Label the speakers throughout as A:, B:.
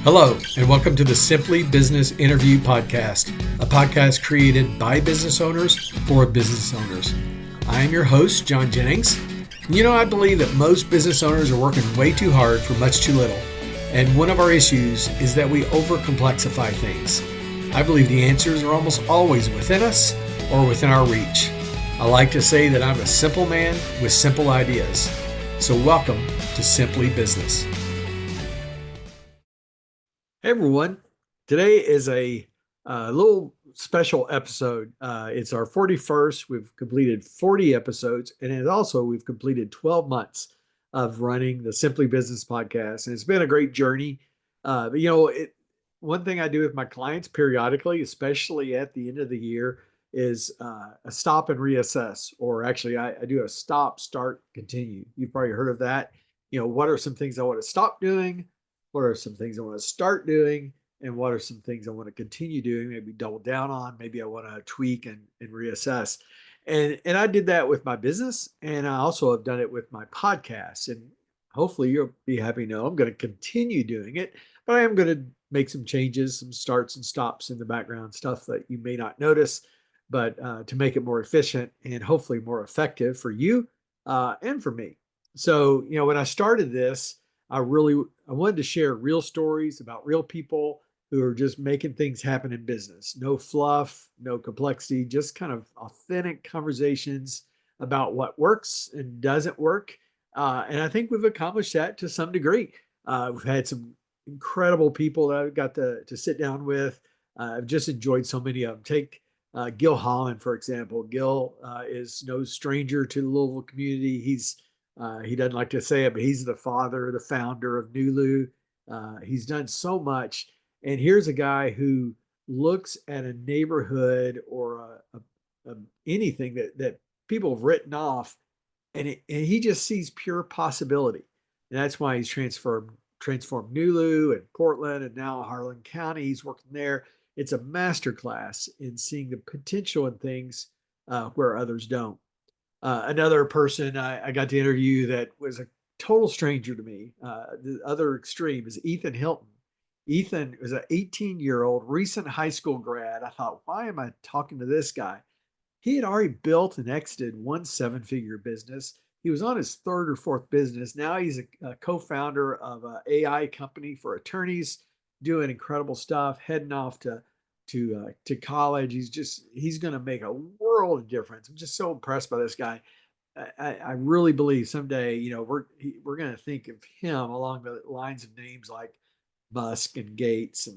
A: Hello, and welcome to the Simply Business Interview Podcast, a podcast created by business owners for business owners. I am your host, John Jennings. I believe that most business owners are working way too hard for much too little. And one of our issues is that we overcomplexify things. I believe the answers are almost always within us or within our reach. I like to say that I'm a simple man with simple ideas. So welcome to Simply Business. Hey everyone, today is a little special episode. It's our 41st. We've completed 40 episodes, and we've completed 12 months of running the Simply Business podcast. And it's been a great journey. One thing I do with my clients periodically, especially at the end of the year, is a stop and reassess, or actually I do a stop, start, continue. You've probably heard of that. What are some things I want to stop doing? What are some things I want to start doing? And what are some things I want to continue doing, maybe double down on, maybe I want to tweak and reassess. And I did that with my business, and I also have done it with my podcast. And hopefully you'll be happy to know I'm going to continue doing it, but I am going to make some changes, some starts and stops in the background, stuff that you may not notice, but to make it more efficient and hopefully more effective for you and for me. So, when I started this, I wanted to share real stories about real people who are just making things happen in business. No fluff, no complexity, just kind of authentic conversations about what works and doesn't work. And I think we've accomplished that to some degree. We've had some incredible people that I've got to sit down with. I've just enjoyed so many of them. Take Gil Holland, for example. Gil is no stranger to the Louisville community. He doesn't like to say it, but he's the founder of Nulu. He's done so much. And here's a guy who looks at a neighborhood or anything that people have written off, and he just sees pure possibility. And that's why he's transformed Nulu and Portland and now Harlan County. He's working there. It's a masterclass in seeing the potential in things where others don't. Another person I got to interview that was a total stranger to me, the other extreme, is Ethan Hilton. Ethan was an 18-year-old recent high school grad. I thought, why am I talking to this guy? He had already built and exited one seven-figure business. He was on his third or fourth business. Now he's a co-founder of an AI company for attorneys, doing incredible stuff, heading off to college. He's going to make a world of difference. I'm just so impressed by this guy. I really believe someday, we're going to think of him along the lines of names like Musk and Gates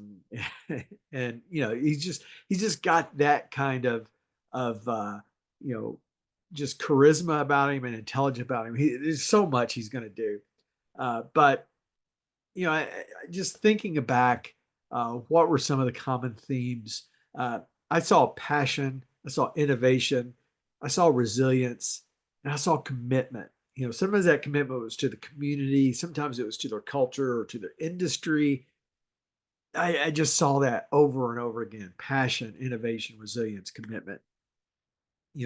A: and he's just got that kind of just charisma about him and intelligence about him. There's so much he's going to do. But just thinking back, what were some of the common themes? I saw passion, I saw innovation, I saw resilience, and I saw commitment. Sometimes that commitment was to the community, sometimes it was to their culture or to their industry. I just saw that over and over again: passion, innovation, resilience, commitment.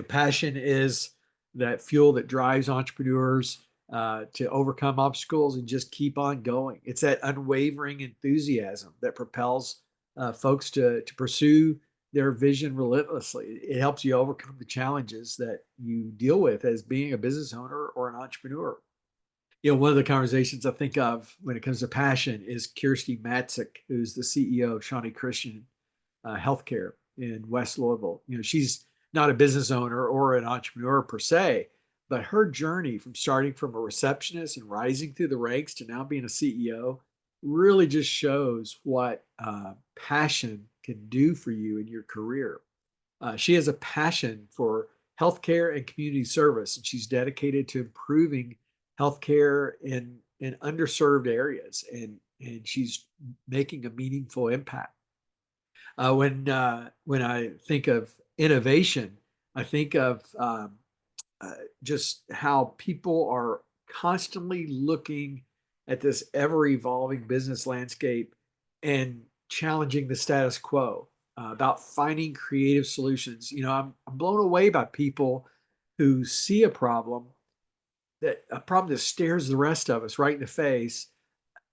A: Passion is that fuel that drives entrepreneurs to overcome obstacles and just keep on going. It's that unwavering enthusiasm that propels folks to pursue their vision relentlessly. It helps you overcome the challenges that you deal with as being a business owner or an entrepreneur. One of the conversations I think of when it comes to passion is Kirsty Matzik, who's the CEO of Shawnee Christian Healthcare in West Louisville. She's not a business owner or an entrepreneur per se, but her journey from starting from a receptionist and rising through the ranks to now being a CEO really just shows what passion can do for you in your career. She has a passion for healthcare and community service, and she's dedicated to improving healthcare in underserved areas, and she's making a meaningful impact. When I think of innovation, I think of just how people are constantly looking at this ever-evolving business landscape and challenging the status quo, about finding creative solutions. I'm blown away by people who see a problem that stares the rest of us right in the face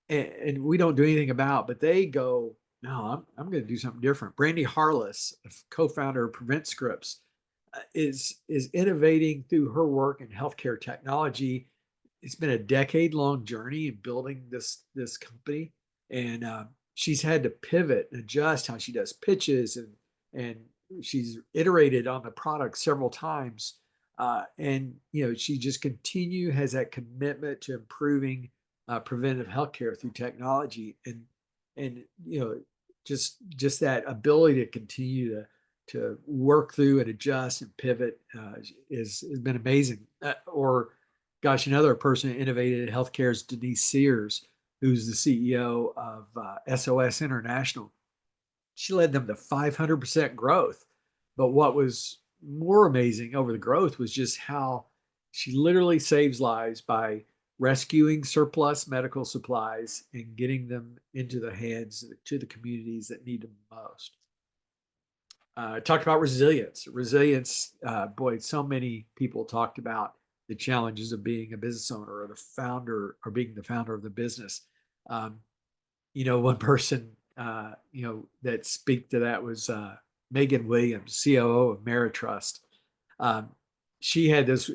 A: and we don't do anything about, but they go, no, I'm going to do something different. Brandy Harless, co-founder of Prevent Scripts, is innovating through her work in healthcare technology. It's been a decade long journey in building this company, and she's had to pivot and adjust how she does pitches, and she's iterated on the product several times. And she just has that commitment to improving preventive healthcare through technology, and just that ability to continue to work through and adjust and pivot has been amazing. Or, gosh, another person who innovated in healthcare is Denise Sears, who's the CEO of SOS International. She led them to 500% growth. But what was more amazing over the growth was just how she literally saves lives by rescuing surplus medical supplies and getting them into the hands to the communities that need them most. Talked about resilience. Resilience, boy, so many people talked about the challenges of being a business owner or the founder or being the founder of the business. Um, one person, that speak to that was Megan Williams, COO of Meritrust. Um, she has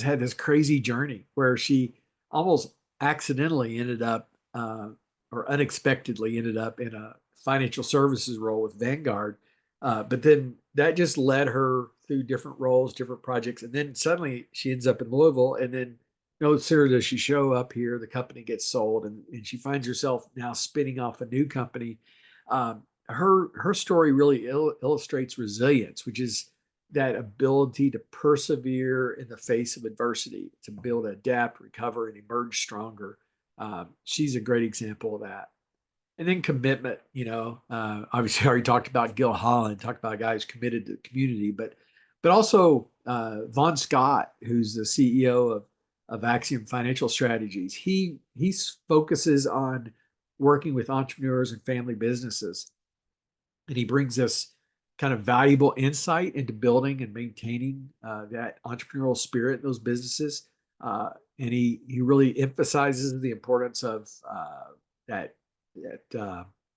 A: had this crazy journey where she almost accidentally ended up, or unexpectedly ended up in a financial services role with Vanguard. But then that just led her through different roles, different projects. And then suddenly she ends up in Louisville. And then no sooner does she show up here, the company gets sold, and she finds herself now spinning off a new company. Her story really illustrates resilience, which is that ability to persevere in the face of adversity, to build, adapt, recover, and emerge stronger. She's a great example of that. And then commitment, obviously I already talked about Gil Holland, talked about a guy who's committed to the community, but also Vaughn Scott, who's the CEO of Axiom Financial Strategies. He focuses on working with entrepreneurs and family businesses, and he brings us kind of valuable insight into building and maintaining that entrepreneurial spirit in those businesses. And he really emphasizes the importance of that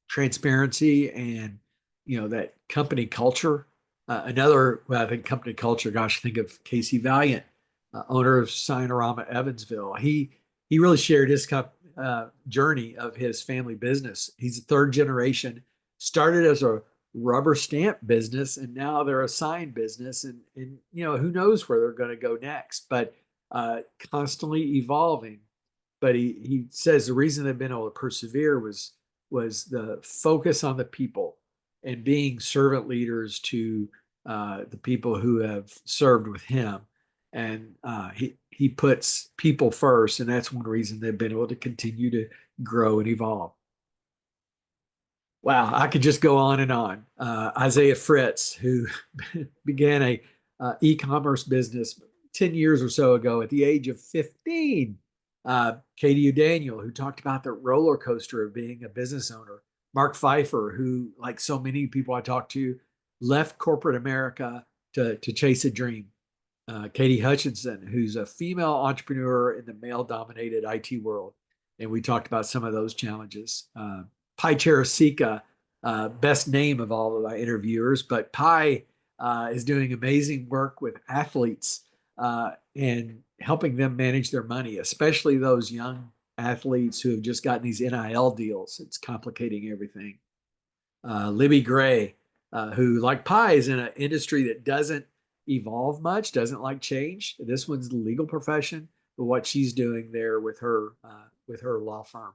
A: transparency and that company culture. I think company culture. Gosh, think of Casey Valiant, owner of Sinorama Evansville. He really shared his journey of his family business. He's a third generation. Started as a rubber stamp business, and now they're a sign business, and who knows where they're going to go next, but constantly evolving. But he says the reason they've been able to persevere was the focus on the people and being servant leaders to the people who have served with him. And he puts people first, and that's one reason they've been able to continue to grow and evolve. Wow, I could just go on and on. Isaiah Fritz, who began a e-commerce business 10 years or so ago at the age of 15. Katie Daniel, who talked about the roller coaster of being a business owner. Mark Pfeiffer, who, like so many people I talked to, left corporate America to chase a dream. Katie Hutchinson, who's a female entrepreneur in the male-dominated IT world. And we talked about some of those challenges. Pi Charasika, best name of all of my interviewers, but Pi is doing amazing work with athletes and helping them manage their money, especially those young athletes who have just gotten these NIL deals. It's complicating everything. Libby Gray, who, like Pi, is in an industry that doesn't evolve much, doesn't like change. This one's the legal profession, but what she's doing there with her law firm.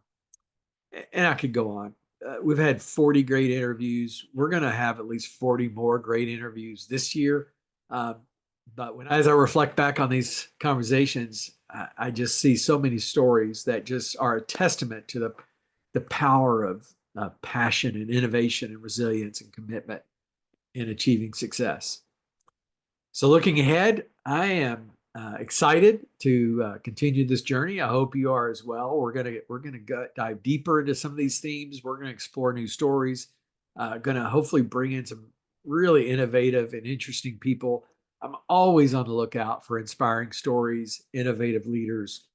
A: And I could go on. We've had 40 great interviews. We're going to have at least 40 more great interviews this year. But as I reflect back on these conversations, I just see so many stories that just are a testament to the power of passion and innovation and resilience and commitment in achieving success. So looking ahead, I am excited to continue this journey. I hope you are as well. We're gonna dive deeper into some of these themes. We're gonna explore new stories. Gonna hopefully bring in some really innovative and interesting people. I'm always on the lookout for inspiring stories, innovative leaders,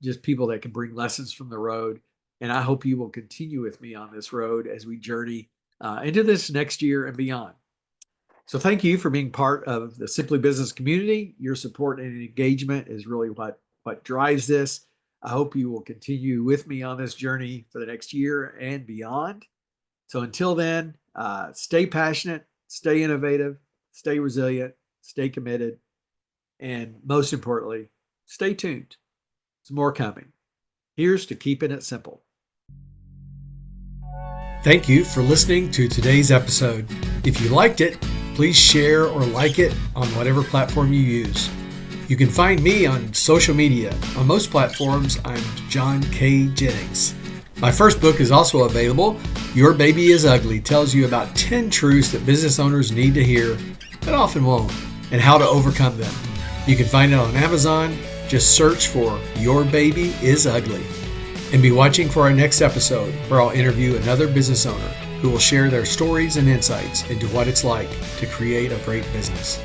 A: just people that can bring lessons from the road. And I hope you will continue with me on this road as we journey into this next year and beyond. So thank you for being part of the Simply Business community. Your support and engagement is really what drives this. I hope you will continue with me on this journey for the next year and beyond. So until then, stay passionate, stay innovative, stay resilient, stay committed, and most importantly, stay tuned. There's more coming. Here's to keeping it simple.
B: Thank you for listening to today's episode. If you liked it, please share or like it on whatever platform you use. You can find me on social media. On most platforms, I'm John K. Jennings. My first book is also available. Your Baby is Ugly tells you about 10 truths that business owners need to hear, but often won't, and how to overcome them. You can find it on Amazon. Just search for Your Baby is Ugly. And be watching for our next episode, where I'll interview another business owner who will share their stories and insights into what it's like to create a great business.